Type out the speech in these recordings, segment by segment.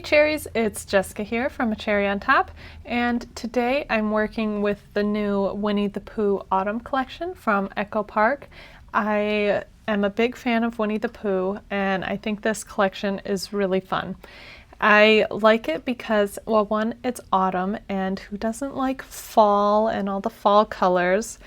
cherries, it's Jessica here from A Cherry on Top, and today I'm working with the new Winnie the Pooh Autumn collection from Echo Park. I am a big fan of Winnie the Pooh, and I think this collection is really fun. I like it because, well, one, it's autumn, and who doesn't like fall and all the fall colors?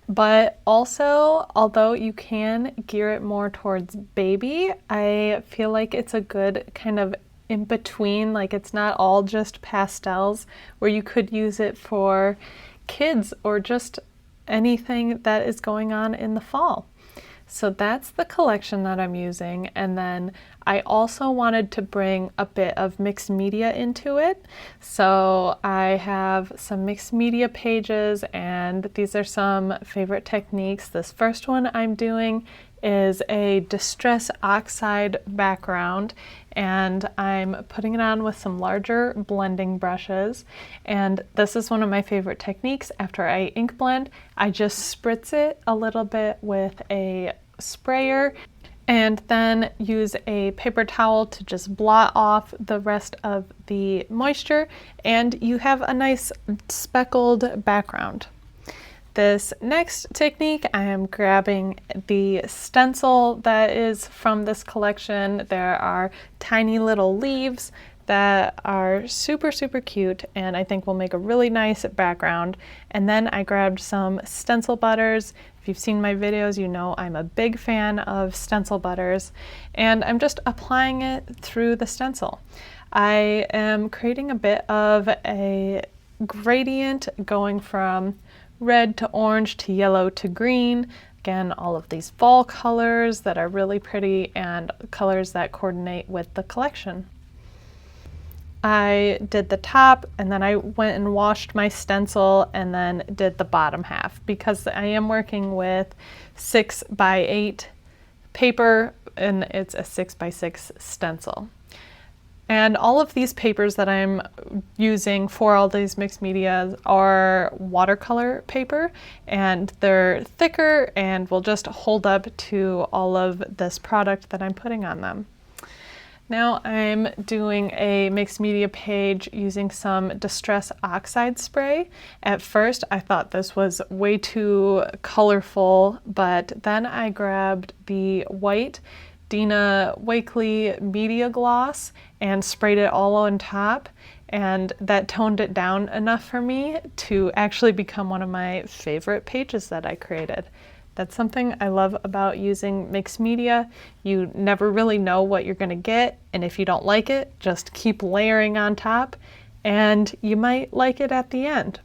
But also, although you can gear it more towards baby, I feel like it's a good kind of in between, like it's not all just pastels, where you could use it for kids or just anything that is going on in the fall. So that's the collection that I'm using, and then I also wanted to bring a bit of mixed media into it. So I have some mixed media pages, and these are some favorite techniques. This first one I'm doing is a Distress Oxide background, and I'm putting it on with some larger blending brushes. And this is one of my favorite techniques. After I ink blend, I just spritz it a little bit with a sprayer and then use a paper towel to just blot off the rest of the moisture, and you have a nice speckled background. This next technique, I am grabbing the stencil that is from this collection. There are tiny little leaves that are super cute, and I think will make a really nice background. And then I grabbed some stencil butters. If you've seen my videos, you know I'm a big fan of stencil butters, and I'm just applying it through the stencil. I am creating a bit of a gradient going from red to orange to yellow to green. Again, all of these fall colors that are really pretty and colors that coordinate with the collection. I did the top, and then I went and washed my stencil and then did the bottom half because I am working with 6x8 paper, and it's a 6x6 stencil. And all of these papers that I'm using for all these mixed media are watercolor paper, and they're thicker and will just hold up to all of this product that I'm putting on them. Now I'm doing a mixed media page using some Distress Oxide spray. At first I thought this was way too colorful, but then I grabbed the white Dina Wakley Media Gloss and sprayed it all on top, and that toned it down enough for me to actually become one of my favorite pages that I created. That's something I love about using mixed media. You never really know what you're going to get, and if you don't like it, just keep layering on top, and you might like it at the end.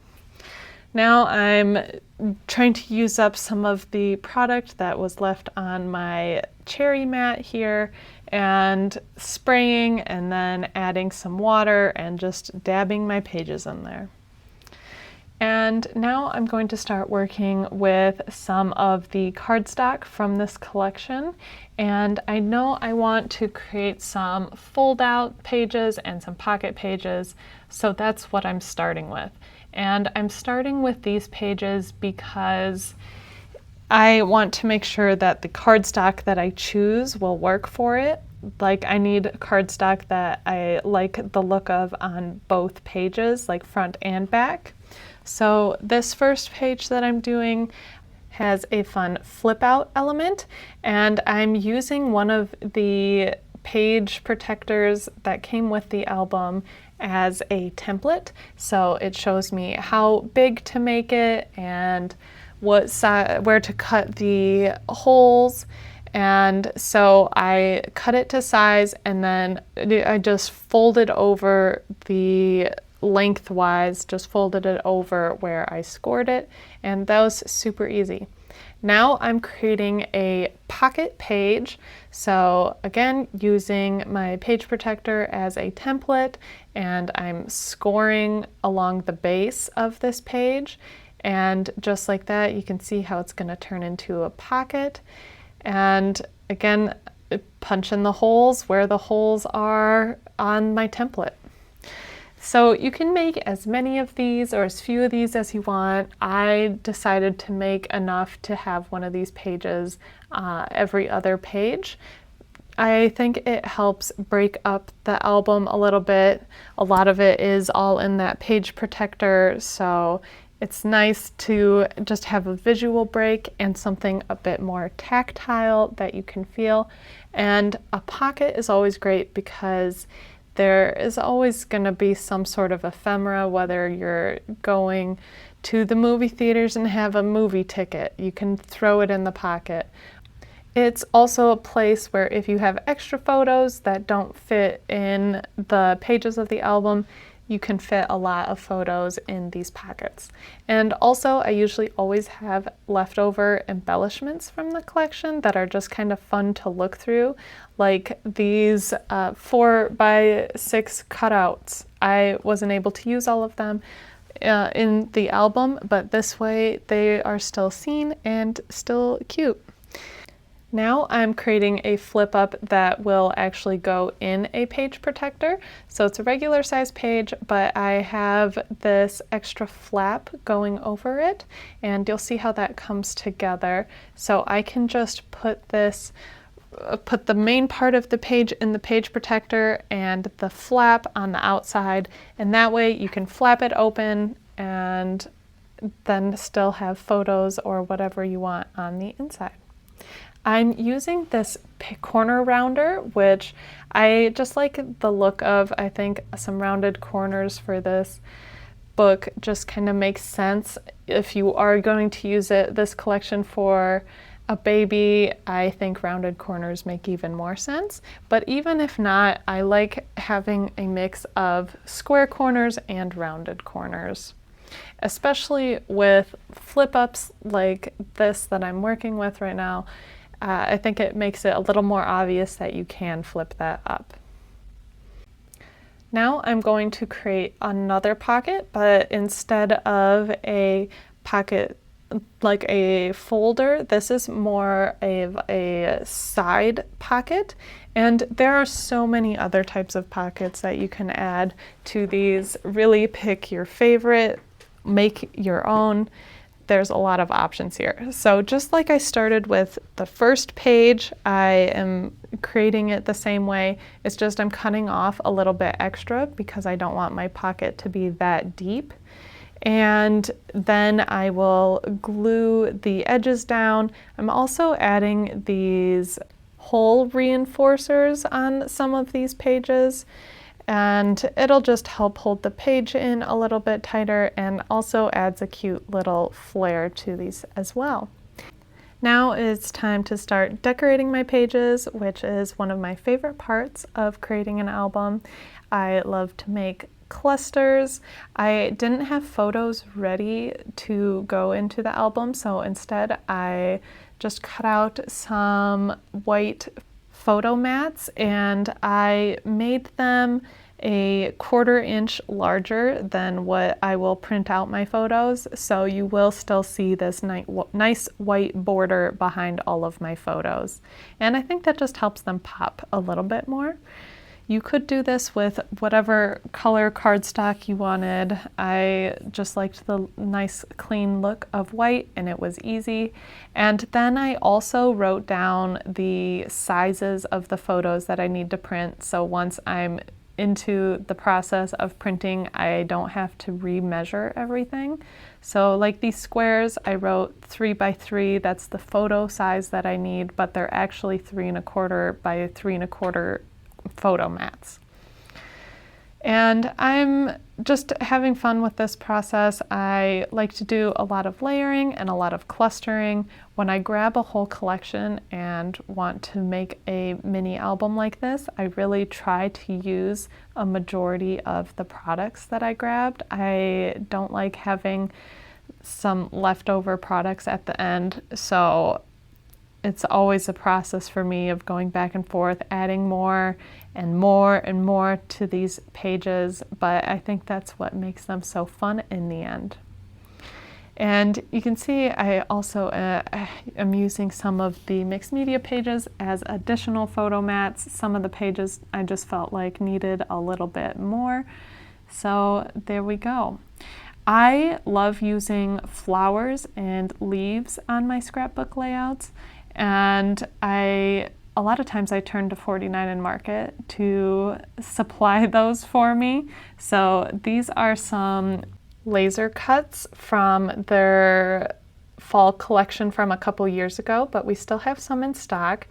Now I'm trying to use up some of the product that was left on my cherry mat here, and spraying and then adding some water and just dabbing my pages in there. And now I'm going to start working with some of the cardstock from this collection, and I know I want to create some fold-out pages and some pocket pages, so that's what I'm starting with. And I'm starting with these pages because I want to make sure that the cardstock that I choose will work for it. Like, I need cardstock that I like the look of on both pages, like front and back. So this first page that I'm doing has a fun flip out element, and I'm using one of the page protectors that came with the album as a template. So it shows me how big to make it and what size, where to cut the holes. And so I cut it to size, and then I just folded over the lengthwise, just folded it over where I scored it, and that was super easy. Now I'm creating a pocket page. So again, using my page protector as a template, and I'm scoring along the base of this page. And just like that, you can see how it's going to turn into a pocket. And again, punch in the holes where the holes are on my template. So you can make as many of these or as few of these as you want. I decided to make enough to have one of these pages every other page. I think it helps break up the album a little bit. A lot of it is all in that page protector, so it's nice to just have a visual break and something a bit more tactile that you can feel. And a pocket is always great because there is always going to be some sort of ephemera, whether you're going to the movie theaters and have a movie ticket, you can throw it in the pocket. It's also a place where if you have extra photos that don't fit in the pages of the album, you can fit a lot of photos in these pockets. And also, I usually always have leftover embellishments from the collection that are just kind of fun to look through, like these 4x6 cutouts. I wasn't able to use all of them in the album, but this way they are still seen and still cute. Now I'm creating a flip up that will actually go in a page protector. So it's a regular size page, but I have this extra flap going over it, and you'll see how that comes together. So I can just put the main part of the page in the page protector and the flap on the outside, and that way you can flap it open and then still have photos or whatever you want on the inside. I'm using this corner rounder, which I just like the look of. I think some rounded corners for this book just kind of makes sense. If you are going to use this collection for a baby, I think rounded corners make even more sense. But even if not, I like having a mix of square corners and rounded corners, especially with flip ups like this that I'm working with right now. I think it makes it a little more obvious that you can flip that up. Now I'm going to create another pocket, but instead of a pocket like a folder, this is more of a side pocket. And there are so many other types of pockets that you can add to these. Really pick your favorite, make your own. There's a lot of options here. So just like I started with the first page, I am creating it the same way. It's just I'm cutting off a little bit extra because I don't want my pocket to be that deep. And then I will glue the edges down. I'm also adding these hole reinforcers on some of these pages, and it'll just help hold the page in a little bit tighter and also adds a cute little flair to these as well. Now it's time to start decorating my pages, which is one of my favorite parts of creating an album. I love to make clusters. I didn't have photos ready to go into the album, so instead I just cut out some white photo mats and I made them a 1/4 inch larger than what I will print out my photos, so you will still see this nice white border behind all of my photos. And I think that just helps them pop a little bit more. You could do this with whatever color cardstock you wanted. I just liked the nice clean look of white and it was easy. And then I also wrote down the sizes of the photos that I need to print, so once I'm into the process of printing, I don't have to remeasure everything. So like these squares, I wrote 3x3, that's the photo size that I need, but they're actually 3¼ by 3¼ photo mats. And I'm just having fun with this process. I like to do a lot of layering and a lot of clustering. When I grab a whole collection and want to make a mini album like this, I really try to use a majority of the products that I grabbed. I don't like having some leftover products at the end, so it's always a process for me of going back and forth, adding more and more and more to these pages, but I think that's what makes them so fun in the end. And you can see I also am using some of the mixed media pages as additional photo mats. Some of the pages I just felt like needed a little bit more. So there we go. I love using flowers and leaves on my scrapbook layouts, and I a lot of times I turn to 49 and Market to supply those for me. So these are some laser cuts from their fall collection from a couple years ago, but we still have some in stock.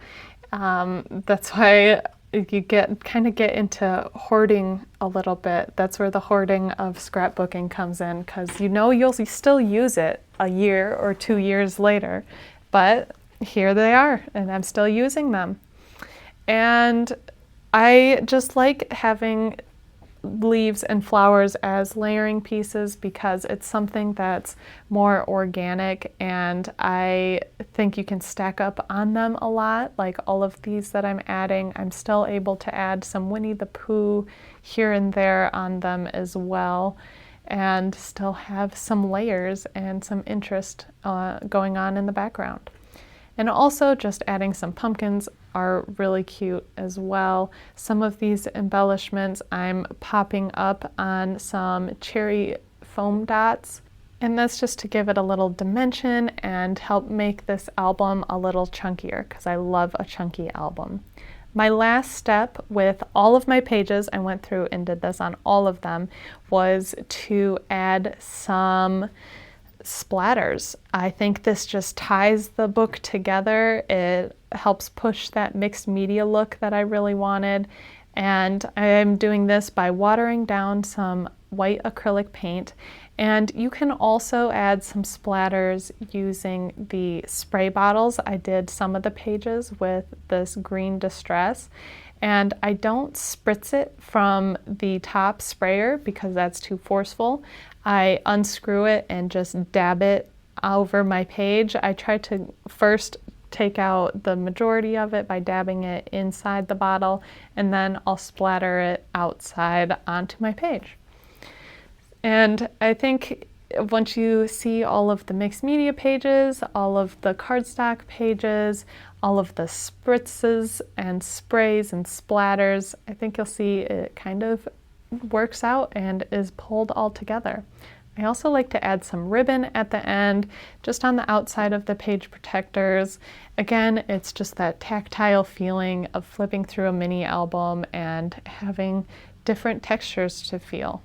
That's why you kind of get into hoarding a little bit. That's where the hoarding of scrapbooking comes in, because you know you'll still use it a year or 2 years later, but here they are and I'm still using them. And I just like having leaves and flowers as layering pieces because it's something that's more organic, and I think you can stack up on them a lot. Like all of these that I'm adding, I'm still able to add some Winnie the Pooh here and there on them as well, and still have some layers and some interest going on in the background. And also just adding some pumpkins are really cute as well. Some of these embellishments I'm popping up on some cherry foam dots, and that's just to give it a little dimension and help make this album a little chunkier, because I love a chunky album. My last step with all of my pages, I went through and did this on all of them, was to add some splatters. I think this just ties the book together. It helps push that mixed media look that I really wanted. And I'm doing this by watering down some white acrylic paint. And you can also add some splatters using the spray bottles. I did some of the pages with this green distress. And I don't spritz it from the top sprayer because that's too forceful. I unscrew it and just dab it over my page. I try to first take out the majority of it by dabbing it inside the bottle, and then I'll splatter it outside onto my page. And I think once you see all of the mixed media pages, all of the cardstock pages, all of the spritzes and sprays and splatters, I think you'll see it kind of works out and is pulled all together. I also like to add some ribbon at the end, just on the outside of the page protectors. Again, it's just that tactile feeling of flipping through a mini album and having different textures to feel.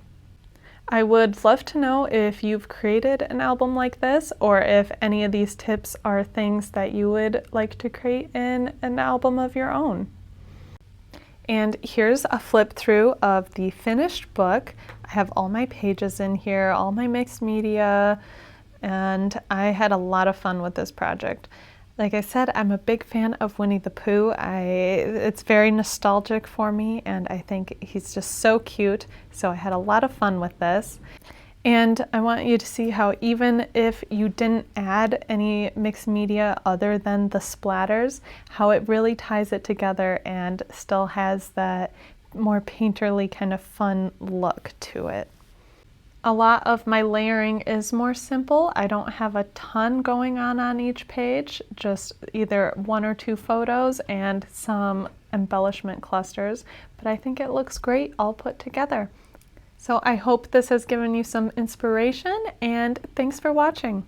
I would love to know if you've created an album like this, or if any of these tips are things that you would like to create in an album of your own. And here's a flip through of the finished book. I have all my pages in here, all my mixed media, and I had a lot of fun with this project. Like I said, I'm a big fan of Winnie the Pooh. It's very nostalgic for me, and I think he's just so cute. So I had a lot of fun with this. And I want you to see how even if you didn't add any mixed media other than the splatters, how it really ties it together and still has that more painterly kind of fun look to it. A lot of my layering is more simple. I don't have a ton going on each page, just either 1 or 2 photos and some embellishment clusters, but I think it looks great all put together. So I hope this has given you some inspiration, and thanks for watching.